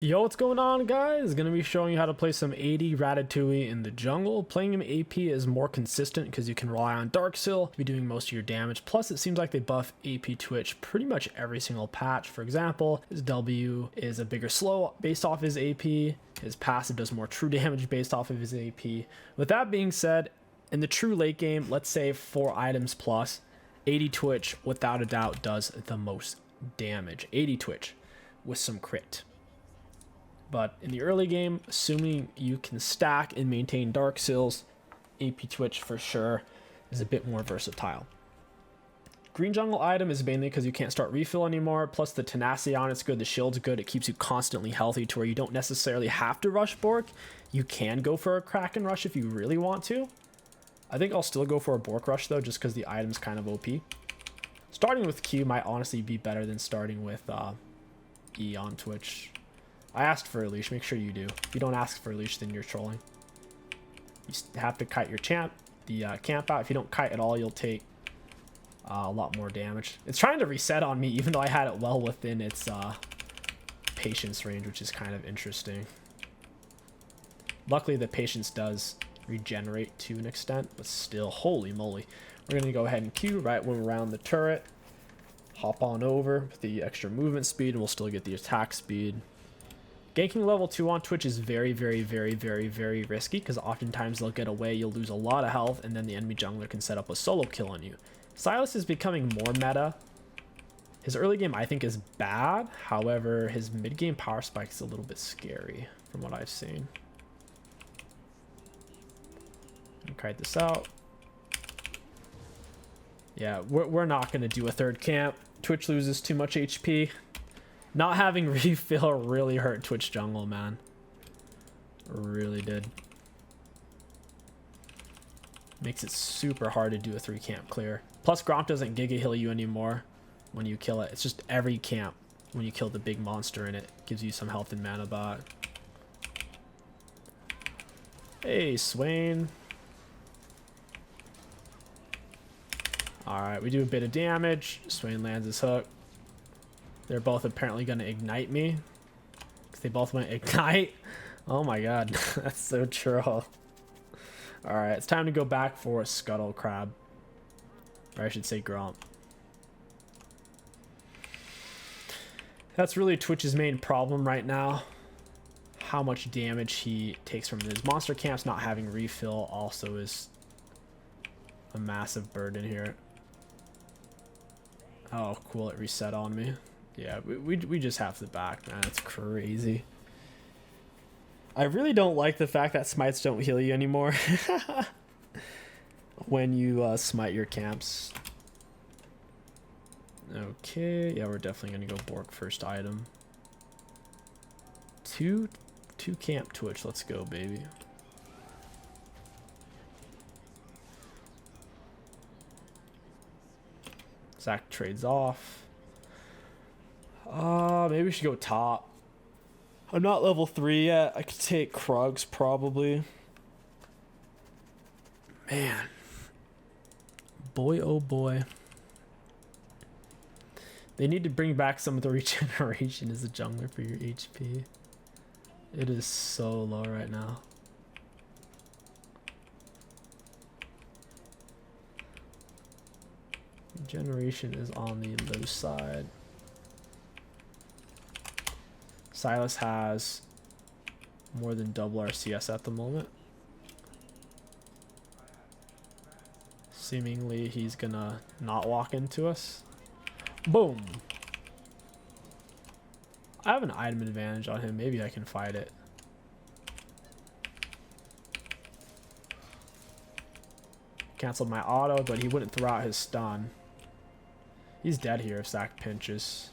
Yo, what's going on, guys? Gonna be showing you how to play some AD Ratatouille in the jungle. Playing him AP is more consistent because you can rely on Dark Sill to be doing most of your damage. Plus, it seems like they buff AP Twitch pretty much every single patch. For example, his W is a bigger slow based off his AP. His passive does more true damage based off of his AP. With that being said, in the true late game, let's say 4 items plus, AD Twitch without a doubt does the most damage. AD Twitch with some crit. But in the early game, assuming you can stack and maintain Dark Sills, AP Twitch for sure is a bit more versatile. Green jungle item is mainly because you can't start refill anymore, plus the tenacity on it's good, the shield's good, it keeps you constantly healthy to where you don't necessarily have to rush Bork. You can go for a Kraken rush if you really want to. I think I'll still go for a Bork rush though, just because the item's kind of OP. Starting with Q might honestly be better than starting with E on Twitch. I asked for a leash, make sure you do. If you don't ask for a leash, then you're trolling. You have to kite your camp out. If you don't kite at all, you'll take a lot more damage. It's trying to reset on me, even though I had it well within its patience range, which is kind of interesting. Luckily, the patience does regenerate to an extent, but still, holy moly. We're going to go ahead and Q right when we're around the turret. Hop on over with the extra movement speed, and we'll still get the attack speed. Ganking level 2 on Twitch is very risky because oftentimes they'll get away, you'll lose a lot of health, and then the enemy jungler can set up a solo kill on you. Sylas is becoming more meta. His early game I think is bad, however his mid game power spike is a little bit scary from what I've seen. Kite this out. Yeah, we're not going to do a third camp. Twitch loses too much HP. Not having refill really hurt Twitch jungle, man. Really did. Makes it super hard to do a 3 camp clear. Plus, Gromp doesn't Giga heal you anymore when you kill it. It's just every camp when you kill the big monster in it. Gives you some health and mana back. Hey, Swain. Alright, we do a bit of damage. Swain lands his hook. They're both apparently going to ignite me. Because they both went ignite. Oh my god. That's so troll. Alright, it's time to go back for a Scuttle Crab. Or I should say Gromp. That's really Twitch's main problem right now. How much damage he takes from his monster camps. Not having refill also is a massive burden here. Oh, cool. It reset on me. Yeah, we just have to back, man. It's crazy. I really don't like the fact that smites don't heal you anymore when you smite your camps. Okay, yeah, we're definitely gonna go Bork first item. Two camp Twitch. Let's go, baby. Zach trades off. Maybe we should go top. I'm not level 3 yet. I could take Krugs probably. Man. Boy, oh boy. They need to bring back some of the regeneration as a jungler for your HP. It is so low right now. Regeneration is on the low side. Sylas has more than double our CS at the moment. Seemingly he's gonna not walk into us. Boom. I have an item advantage on him. Maybe I can fight it. Canceled my auto, but he wouldn't throw out his stun. He's dead here if Zach pinches.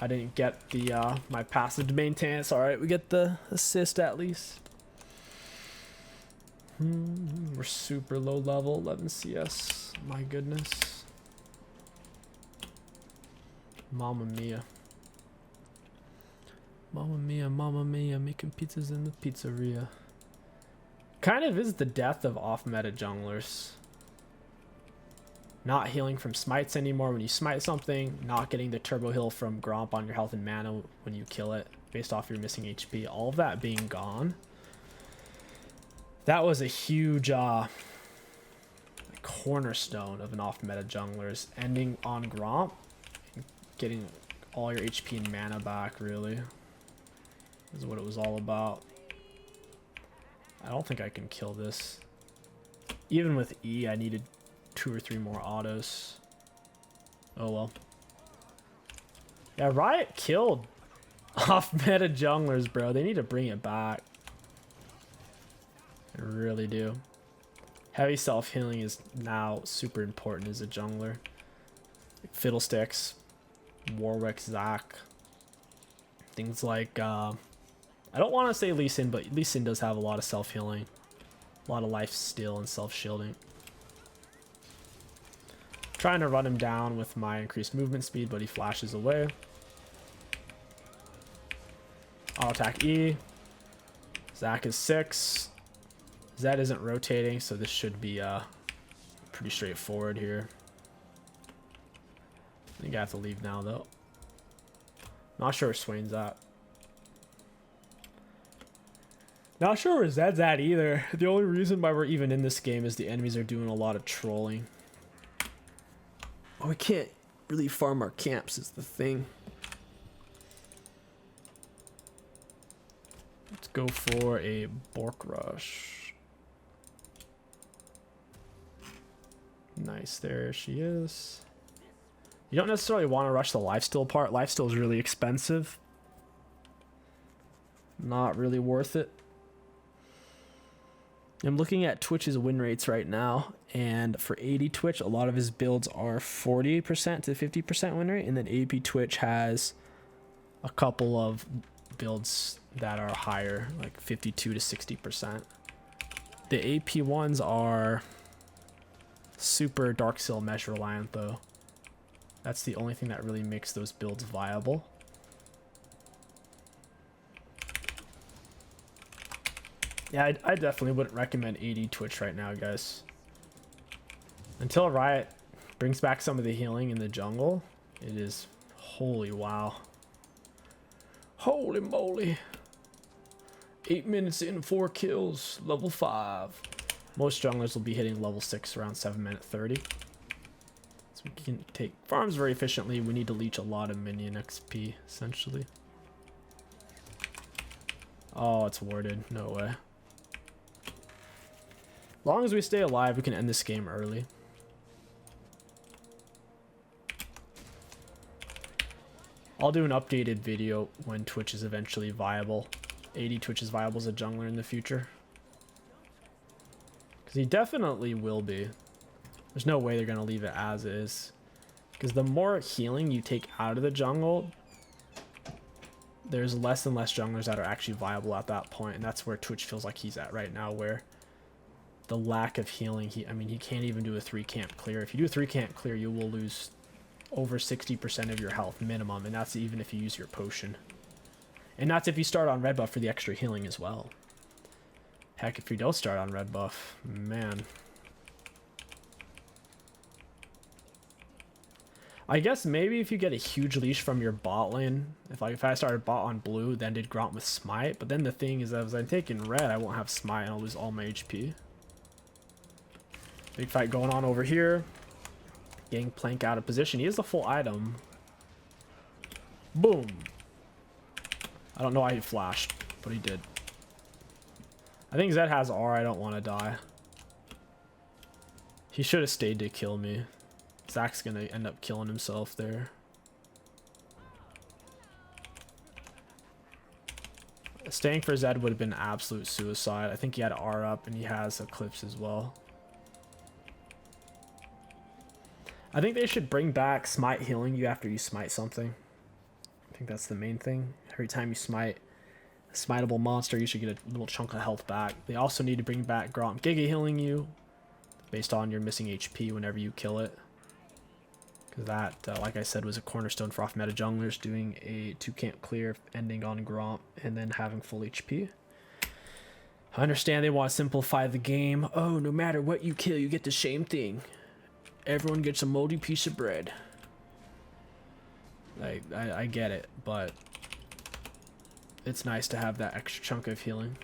I didn't get the my passive to maintain. It's alright, we get the assist at least. We're super low level, 11 CS. My goodness. Mamma mia. Mamma mia, making pizzas in the pizzeria. Kind of is the death of off-meta junglers. not healing from smites anymore when you smite something, not getting the turbo heal from Gromp on your health and mana when you kill it based off your missing HP, all of that being gone. That was a huge cornerstone of an off-meta jungler's ending on Gromp and getting all your HP and mana back, really, is what it was all about. I don't think I can kill this. Even with E, I needed 2 or 3 more autos. Oh well. Yeah, Riot killed off-meta junglers, bro. They need to bring it back. They really do. Heavy self-healing is now super important as a jungler. Fiddlesticks, Warwick, Zac. Things like, I don't want to say Lee Sin, but Lee Sin does have a lot of self-healing. A lot of life steal and self-shielding. Trying to run him down with my increased movement speed, but he flashes away. Auto attack E. Zac is 6. Zed isn't rotating, so this should be pretty straightforward here. I think I have to leave now, though. Not sure where Swain's at. Not sure where Zed's at either. The only reason why we're even in this game is the enemies are doing a lot of trolling. Oh, we can't really farm our camps is the thing. Let's go for a Bork rush. Nice, there she is. You don't necessarily want to rush the lifesteal part. Lifesteal is really expensive. Not really worth it. I'm looking at Twitch's win rates right now, and for 80 Twitch, a lot of his builds are 40% to 50% win rate, and then AP Twitch has a couple of builds that are higher, like 52 to 60%. The AP ones are super Dark Seal mesh reliant though. That's the only thing that really makes those builds viable. Yeah, I definitely wouldn't recommend 80 Twitch right now, guys. Until Riot brings back some of the healing in the jungle, it is holy wow. Holy moly. 8 minutes in, 4 kills, level 5. Most junglers will be hitting level 6 around 7:30. So we can take farms very efficiently. We need to leech a lot of minion XP, essentially. Oh, it's warded. No way. As long as we stay alive, we can end this game early. I'll do an updated video when Twitch is eventually viable. 80 Twitch is viable as a jungler in the future. Because he definitely will be. There's no way they're going to leave it as is. Because the more healing you take out of the jungle, there's less and less junglers that are actually viable at that point. And that's where Twitch feels like he's at right now, where the lack of healing, he can't even do a 3 camp clear. If you do a 3 camp clear, you will lose over 60% of your health minimum, and that's even if you use your potion. And that's if you start on red buff for the extra healing as well. Heck, if you don't start on red buff, man. I guess maybe if you get a huge leash from your bot lane, if I started bot on blue, then did Gromp with smite, but then the thing is that as I'm taking red, I won't have smite and I'll lose all my HP. Big fight going on over here. Gangplank out of position. He has the full item. Boom. I don't know why he flashed, but he did. I think Zed has R. I don't want to die. He should have stayed to kill me. Zac's going to end up killing himself there. Staying for Zed would have been absolute suicide. I think he had R up and he has Eclipse as well. I think they should bring back smite healing you after you smite something. I think that's the main thing. Every time you smite a smiteable monster, you should get a little chunk of health back. They also need to bring back Gromp Giga healing you based on your missing HP whenever you kill it. Because that, like I said, was a cornerstone for off-meta junglers, doing a 2 camp clear, ending on Gromp, and then having full HP. I understand they want to simplify the game. Oh, no matter what you kill, you get the same thing. Everyone gets a moldy piece of bread. Like, I get it, but it's nice to have that extra chunk of healing.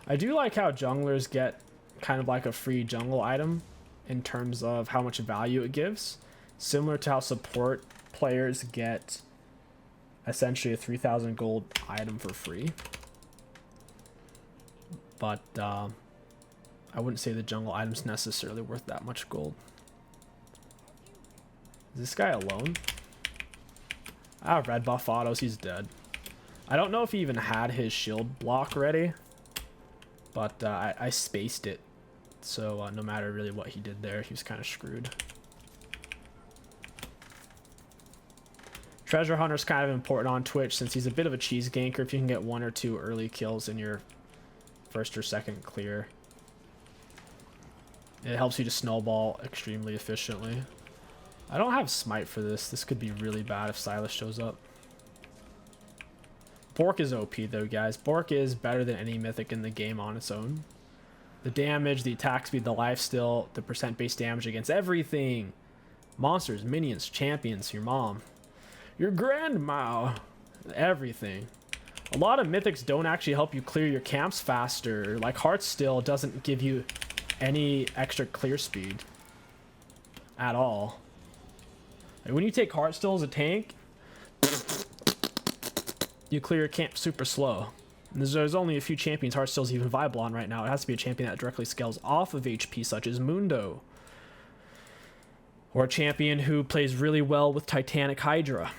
I do like how junglers get kind of like a free jungle item in terms of how much value it gives. Similar to how support players get essentially a 3,000 gold item for free. But I wouldn't say the jungle item's necessarily worth that much gold. Is this guy alone? Ah, red buff autos, he's dead. I don't know if he even had his shield block ready, but I spaced it. So no matter really what he did there, he was kind of screwed. Treasure Hunter's kind of important on Twitch since he's a bit of a cheese ganker. If you can get 1 or 2 early kills in your first or second clear, it helps you to snowball extremely efficiently. I don't have smite for this. This could be really bad if Silas shows up. Bork is OP though, guys. Bork is better than any mythic in the game on its own. The damage, the attack speed, the lifesteal, the percent base damage against everything. Monsters, minions, champions, your mom, your grandma, everything. A lot of mythics don't actually help you clear your camps faster. Like Heartsteel doesn't give you any extra clear speed at all. Like when you take Heartsteel as a tank, you clear your camp super slow. And there's only a few champions Heartsteel's even viable on right now. It has to be a champion that directly scales off of HP, such as Mundo. Or a champion who plays really well with Titanic Hydra.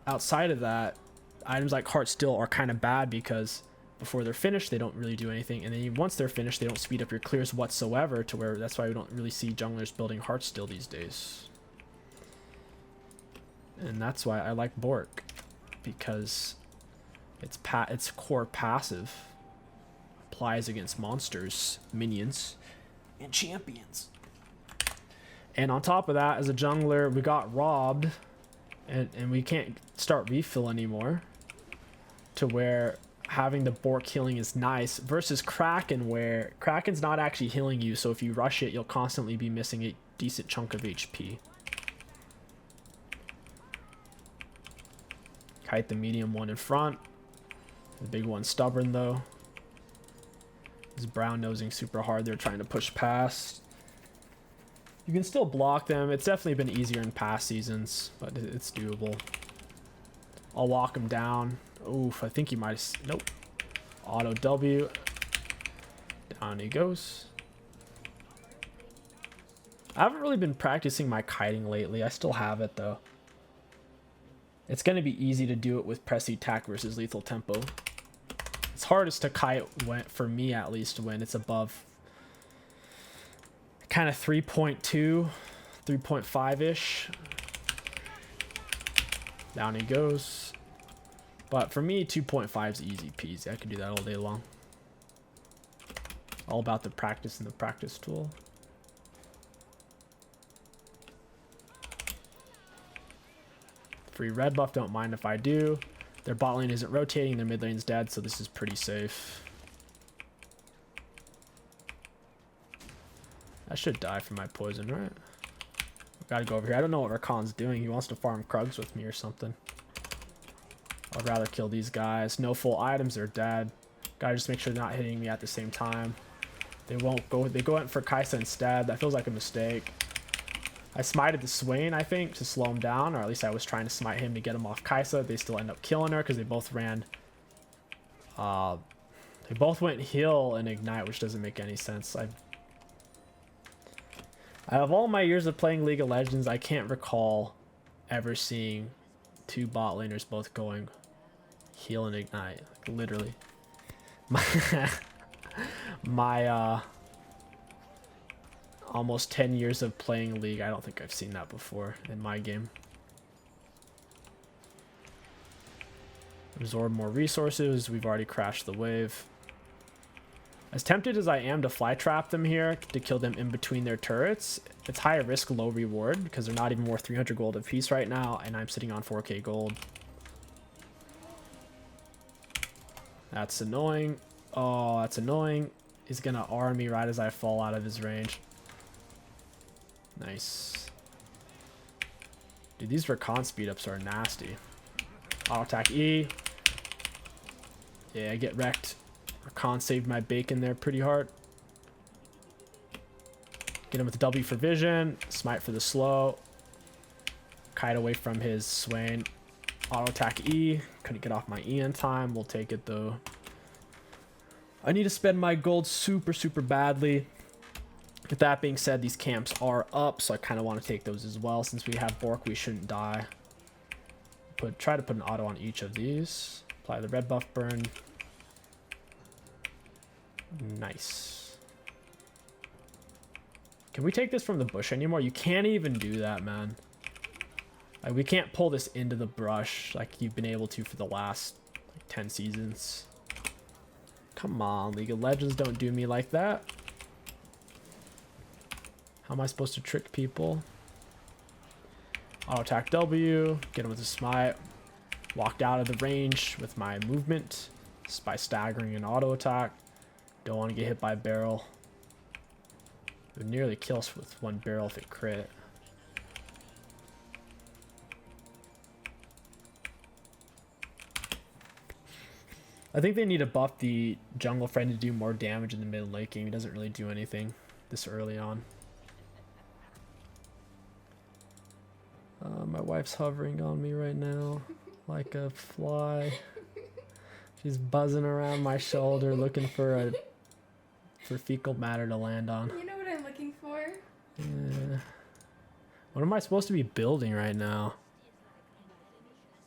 Outside of that, items like Heartsteel are kind of bad because before they're finished, they don't really do anything. And then once they're finished, they don't speed up your clears whatsoever, to where that's why we don't really see junglers building Heartsteel these days. And that's why I like Bork, because its core passive applies against monsters, minions, and champions. And on top of that, as a jungler, we got robbed, and we can't start refill anymore, to where having the Bork healing is nice, versus Kraken, where Kraken's not actually healing you, so if you rush it, you'll constantly be missing a decent chunk of HP. Kite the medium one in front. The big one's stubborn though. He's brown nosing super hard. They're trying to push past. You can still block them. It's definitely been easier in past seasons, but it's doable. I'll walk him down. Oof, I think he might. Nope. Auto W. Down he goes. I haven't really been practicing my kiting lately. I still have it though. It's going to be easy to do it with pressy attack versus lethal tempo. It's hardest to kite, for me at least, when it's above kind of 3.2, 3.5-ish. Down he goes. But for me, 2.5 is easy peasy. I can do that all day long. All about the practice and the practice tool. Free red buff, don't mind if I do. Their bot lane isn't rotating, their mid lane's dead, so this is pretty safe. I should die from my poison, right? Gotta go over here. I don't know what Rakan's doing. He wants to farm Krugs with me or something. I'd rather kill these guys. No full items, they're dead. Gotta just make sure they're not hitting me at the same time. They won't go. They go in for Kaisa instead. That feels like a mistake. I smited the Swain, I think, to slow him down, or at least I was trying to smite him to get him off Kaisa. They still end up killing her because they both ran. They both went heal and ignite, which doesn't make any sense. Out of all my years of playing League of Legends, I can't recall ever seeing two bot laners both going heal and ignite. Like, literally. My almost 10 years of playing League, I don't think I've seen that before in my game. Absorb more resources. We've already crashed the wave. As tempted as I am to fly trap them here to kill them in between their turrets, it's high risk, low reward because they're not even worth 300 gold apiece right now, and I'm sitting on 4k gold. That's annoying. Oh, that's annoying. He's gonna R me right as I fall out of his range. Nice. Dude, these recon speed ups are nasty. Auto attack E. Yeah, I get wrecked. Recon saved my bacon there pretty hard. Get him with the W for vision. Smite for the slow. Kite away from his Swain. Auto attack E. Couldn't get off my E in time. We'll take it though. I need to spend my gold super badly. With that being said, these camps are up, so I kind of want to take those as well. Since we have Bork, we shouldn't die. Try to put an auto on each of these. Apply the red buff burn. Nice. Can we take this from the bush anymore? You can't even do that, man. Like, we can't pull this into the brush like you've been able to for the last like 10 seasons. Come on, League of Legends, don't do me like that. How am I supposed to trick people? Auto attack W, get him with a smite. Walked out of the range with my movement by staggering an auto attack. Don't want to get hit by a barrel. It would nearly kill us with one barrel if it crit. I think they need to buff the jungle friend to do more damage in the mid late game. He doesn't really do anything this early on. My wife's hovering on me right now like a fly. She's buzzing around my shoulder looking for fecal matter to land on. You know what I'm looking for? Yeah. What am I supposed to be building right now?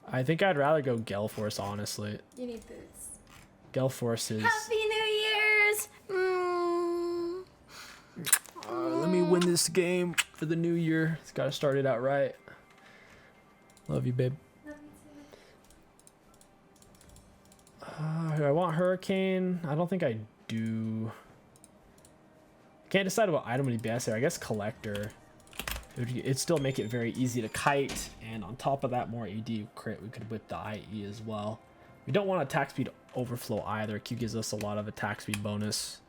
I think I'd rather go Gale Force, honestly. You need boots. Gale Force is... Happy New Year's! Let me win this game for the new year. It's got to start it out right. Love you, babe. Love you too. Do I want Hurricane? I don't think I do. Can't decide what item would be best there. I guess Collector. It'd still make it very easy to kite, and on top of that, more AD crit. We could whip the IE as well. We don't want attack speed overflow either. Q gives us a lot of attack speed bonus.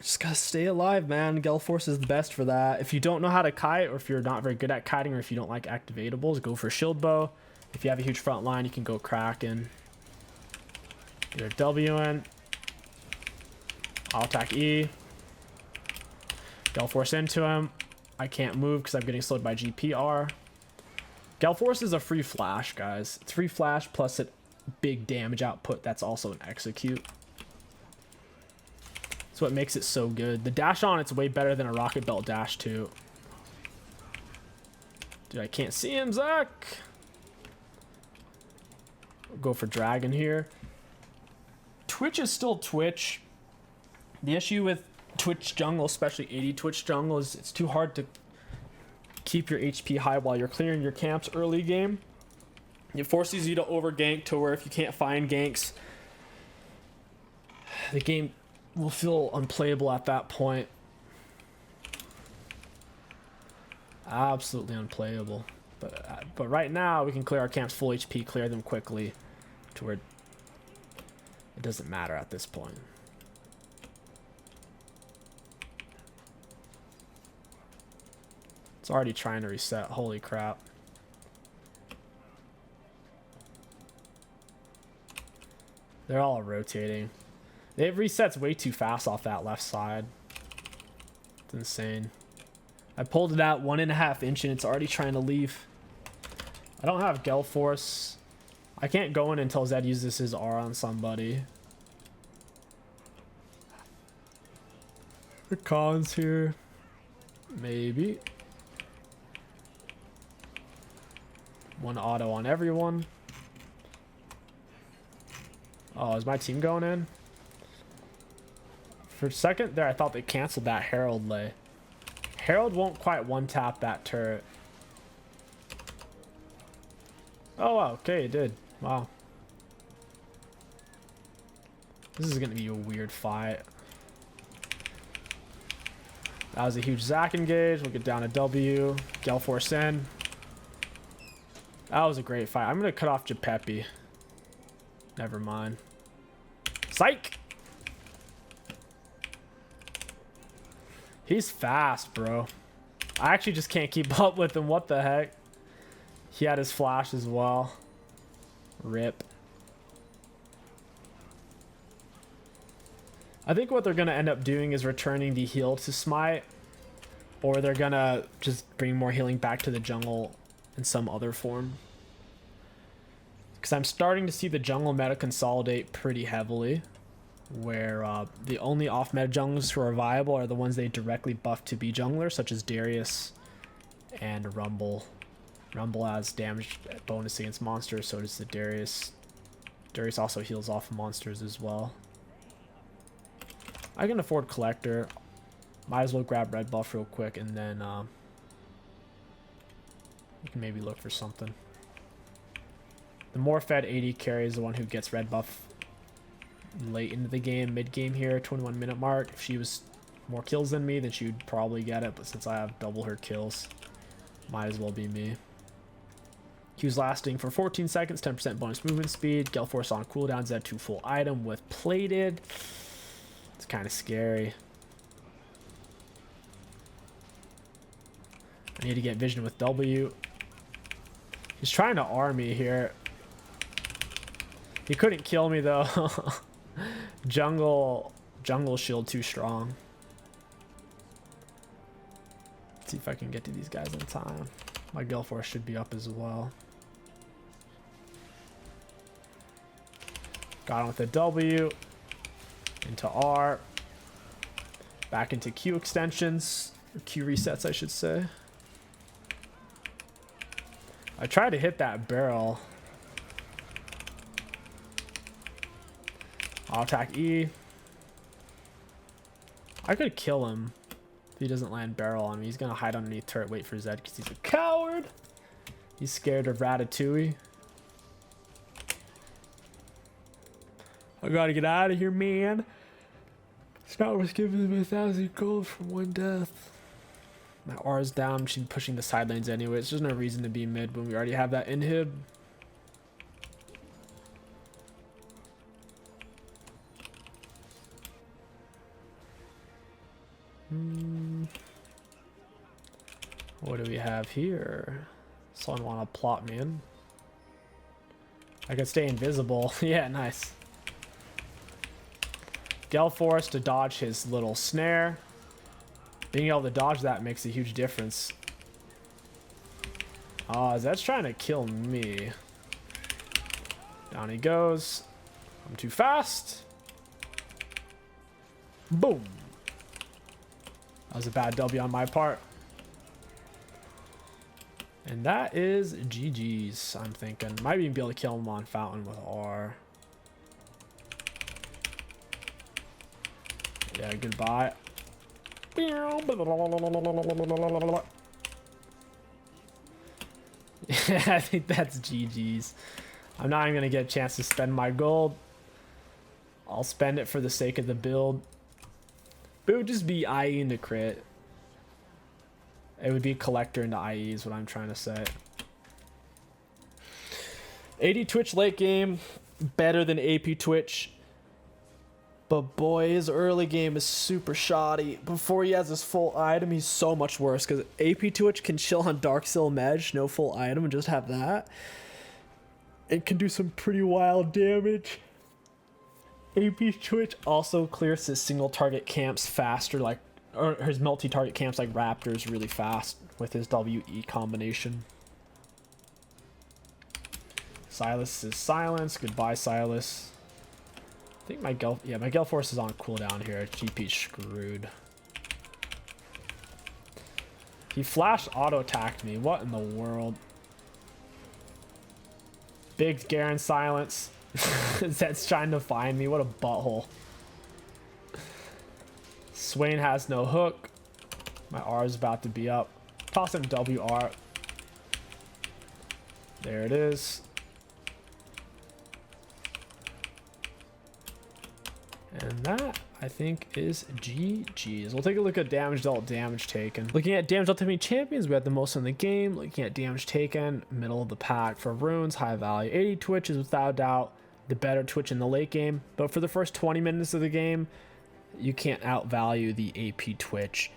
Just gotta stay alive, man. Gale Force is the best for that. If you don't know how to kite, or if you're not very good at kiting, or if you don't like activatables, go for Shield Bow. If you have a huge front line, you can go Kraken. Get a W in. I'll attack E. Gale Force into him. I can't move because I'm getting slowed by GPR. Gale Force is a free flash, guys. It's free flash plus a big damage output that's also an execute. That's what makes it so good. The dash on it's way better than a rocket belt dash too. Dude, I can't see him, Zach. We'll go for dragon here. Twitch is still Twitch. The issue with Twitch jungle, especially 80 Twitch jungle, is it's too hard to keep your HP high while you're clearing your camps early game. It forces you to over gank to where if you can't find ganks, the game will feel unplayable at that point. Absolutely unplayable. But right now we can clear our camps full HP, clear them quickly to where it doesn't matter at this point. It's already trying to reset. Holy crap. They're all rotating. They've resets way too fast off that left side. It's insane. I pulled it out 1.5 inch and it's already trying to leave. I don't have Gale Force. I can't go in until Zed uses his R on somebody. The cons here. Maybe. One auto on everyone. Oh, is my team going in? For a second there, I thought they canceled that Herald lay. Herald won't quite one-tap that turret. Oh, wow. Okay, it did. Wow. This is going to be a weird fight. That was a huge Zac engage. We'll get down to W. Gale Force in. That was a great fight. I'm going to cut off Japepi. Never mind. Psych! He's fast, bro. I actually just can't keep up with him. What the heck? He had his flash as well. Rip. I think what they're going to end up doing is returning the heal to Smite. Or they're going to just bring more healing back to the jungle in some other form. Because I'm starting to see the jungle meta consolidate pretty heavily. Where the only off-meta junglers who are viable are the ones they directly buff to be junglers, such as Darius and Rumble. Rumble has damage bonus against monsters, so does the Darius. Darius also heals off monsters as well. I can afford Collector. Might as well grab red buff real quick, and then you can maybe look for something. The more fed AD carry is the one who gets red buff late into the game, mid game here, 21-minute mark. If she was more kills than me, then she would probably get it, but since I have double her kills, might as well be me. Q's lasting for 14 seconds, 10% bonus movement speed. Gale Force on cooldown, Z2 full item with plated. It's kind of scary. I need to get vision with W. He's trying to R me here. He couldn't kill me though. Jungle shield too strong. Let's see if I can get to these guys in time. My Gale Force should be up as well. Got him with a W. Into R. Back into Q extensions. Or Q resets, I should say. I tried to hit that barrel. I'll attack E. I could kill him if he doesn't land barrel on me. He's gonna hide underneath turret, wait for Zed because he's a coward. He's scared of Ratatouille. I gotta get out of here, man. It's not worth giving him 1,000 gold for one death. My R is down. She's pushing the side lanes anyways. There's no reason to be mid when we already have that inhib. What do we have here? Someone want to plot me in. I could stay invisible. Yeah, nice. Gale Force to dodge his little snare. Being able to dodge that makes a huge difference. Zed's trying to kill me. Down he goes. I'm too fast. Boom. That was a bad W on my part. And that is GG's, I'm thinking. Might even be able to kill him on Fountain with R. Yeah, goodbye. Yeah, I think that's GG's. I'm not even going to get a chance to spend my gold. I'll spend it for the sake of the build. But it would just be IE into crit. It would be collector into IE is what I'm trying to say. 80 Twitch late game. Better than AP Twitch. But boy, his early game is super shoddy. Before he has his full item, he's so much worse. Because AP Twitch can chill on Darksil Medge, no full item, and just have that. It can do some pretty wild damage. AP Twitch also clears his single target camps faster, like, or his multi-target camps like Raptors really fast with his WE combination. Silas is silenced. Goodbye, Silas. I think my Gale Force is on cooldown here. GP's screwed. He flash auto-attacked me. What in the world? Big Garen silence. Zed's trying to find me. What a butthole. Swain has no hook. My R is about to be up. Toss him WR. There it is. And that, I think, is GG's. We'll take a look at damage dealt, damage taken. Looking at damage dealt to enemy champions, we had the most in the game. Looking at damage taken, middle of the pack for runes, high value. 80 Twitch is without doubt the better Twitch in the late game. But for the first 20 minutes of the game, you can't outvalue the AP Twitch.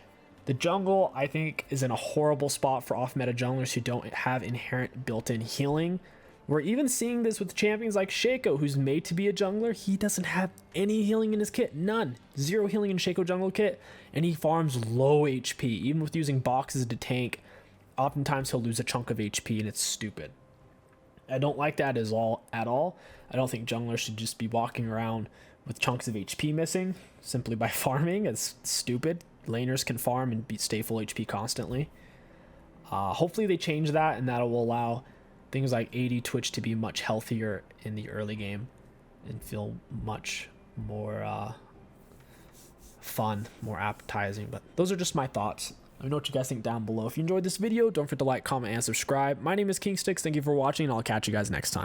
The jungle, I think, is in a horrible spot for off-meta junglers who don't have inherent built-in healing. We're even seeing this with champions like Shaco, who's made to be a jungler. He doesn't have any healing in his kit. None. Zero healing in Shaco jungle kit. And he farms low HP. Even with using boxes to tank, oftentimes he'll lose a chunk of HP, and it's stupid. I don't like that at all. I don't think junglers should just be walking around with chunks of HP missing simply by farming. It's stupid. Laners can farm and stay full HP constantly. Hopefully they change that, and that will allow things like AD Twitch to be much healthier in the early game and feel much more fun, more appetizing. But those are just my thoughts. Let me know what you guys think down below. If you enjoyed this video, don't forget to like, comment, and subscribe. My name is Kingsticks. Thank you for watching, and I'll catch you guys next time.